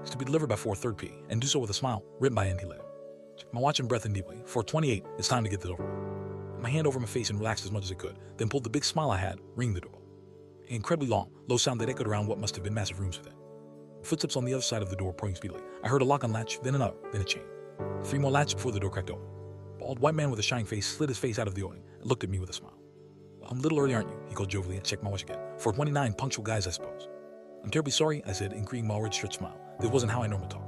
is to be delivered by 4:30 p. and do so with a smile, written by Andy Lair. Check my watch and breath in deeply. 4:28, it's time to get this over with. My hand over my face and relaxed as much as I could, then pulled the big smile I had, ringing the doorbell. An incredibly long, low sound that echoed around what must have been massive rooms within. Footsteps on the other side of the door pouring speedily. I heard a lock on latch, then another, then a chain. 3 more latches before the door cracked open. A bald white man with a shining face slid his face out of the opening and looked at me with a smile. "Well, I'm a little early, aren't you?" he called jovially and checked my watch again. 4:29, punctual guys, I suppose. "I'm terribly sorry," I said, increasing my already stretched smile. This wasn't how I normally talk.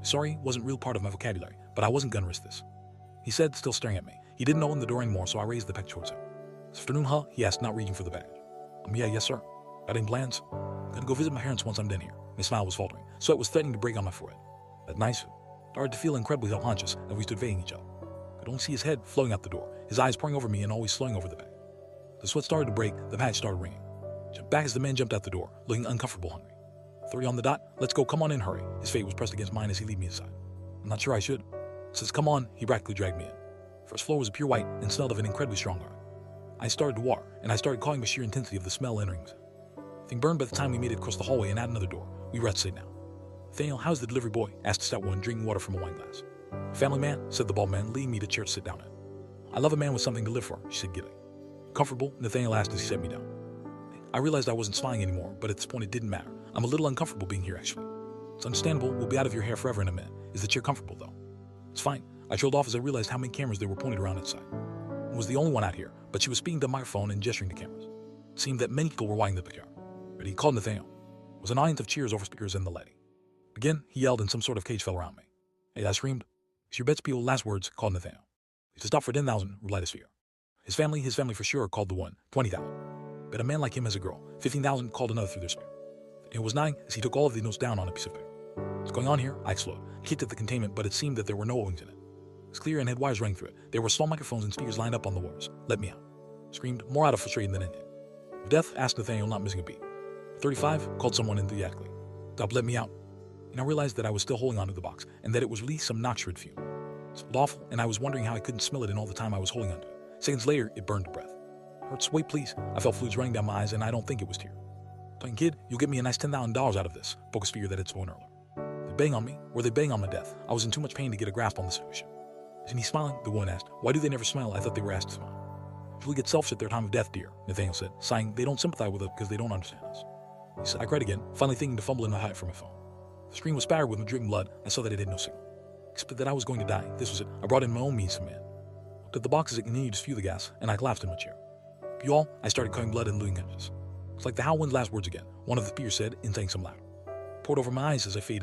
Sorry wasn't real part of my vocabulary, but I wasn't gonna risk this. He said, still staring at me. He didn't open the door anymore, so I raised the pack towards him. "This afternoon, huh?" he asked, not reaching for the baggage. Yeah, yes, sir. Got any plans?" "Gonna go visit my parents once I'm done here." His smile was faltering. Sweat was threatening to break on my forehead. "That's nice." Started to feel incredibly self-conscious as we stood facing each other. Could only see his head flowing out the door, his eyes pouring over me and always slowing over the bag. The sweat started to break, the patch started ringing. Jumped back as the man jumped out the door, looking uncomfortable, hungry. 3 on the dot. Let's go, come on in, hurry. His face was pressed against mine as he lead me inside. I'm not sure I should. Says, come on, he practically dragged me in. First floor was pure white and smelled of an incredibly strong garlic. I started to water, and I started calling the sheer intensity of the smell entering me. Thing burned by the time we made it across the hallway and out another door. We were outside now. "Nathaniel, how's the delivery boy?" asked a stout one, drinking water from a wine glass. "Family man," said the bald man, leading me to a chair to sit down in. "I love a man with something to live for," she said giddily. "Comfortable?" Nathaniel asked as he set me down. I realized I wasn't smiling anymore, but at this point it didn't matter. I'm a little uncomfortable being here, actually. It's understandable, we'll be out of your hair forever in a minute. Is the chair comfortable, though? It's fine. I trailed off as I realized how many cameras there were pointed around outside. I was the only one out here, but she was speaking to my phone and gesturing to cameras. It seemed that many people were watching the picture. But he called Nathaniel. There was an audience of cheers over speakers and the lighting. Again, he yelled and some sort of cage fell around me. "Hey," I screamed. "It's your Betspiel last words," called Nathaniel. "To stop for 10,000, replied a speaker. His family for sure, called the one. 20,000. Bet a man like him has a girl. 15,000, called another through their speaker. It was nodding as he took all of the notes down on a piece of paper. "What's going on here?" I exploded. I kicked at the containment, but it seemed that there were no O-rings in it. It was clear and had wires running through it. There were small microphones and speakers lined up on the walls. "Let me out." I screamed, more out of frustration than anything. "Of death?" asked Nathaniel, not missing a beat. 35, called someone enthusiastically. "Stop, let me out." And I realized that I was still holding onto the box, and that it was really some noxious fume. It smelled awful, and I was wondering how I couldn't smell it in all the time I was holding onto it. Seconds later, it burned to breath. "Hurts, wait please." I felt fluids running down my eyes, and I don't think it was tears. "Talking kid, you'll get me a nice $10,000 out of this," spoke a speaker that had spoken earlier. "They bang on me, or they bang on my death. I was in too much pain to get a grasp on the solution." "Isn't he smiling?" the woman asked. "Why do they never smile?" I thought they were asked to smile. "Usually get selfish at their time of death, dear," Nathaniel said, sighing. "They don't sympathize with us because they don't understand us." He said, I cried again, finally thinking to fumble in my hat for my phone. The screen was spattered with my dripping blood. I saw that it had no signal. Except that I was going to die. This was it. I brought in my own means of man. Looked at the box as it continued to spew the gas, and I collapsed in my chair. "You all," I started cutting blood and losing consciousness. "It's like the Howland's last words again," one of the peers said, in saying some louder. Poured over my eyes as I faded.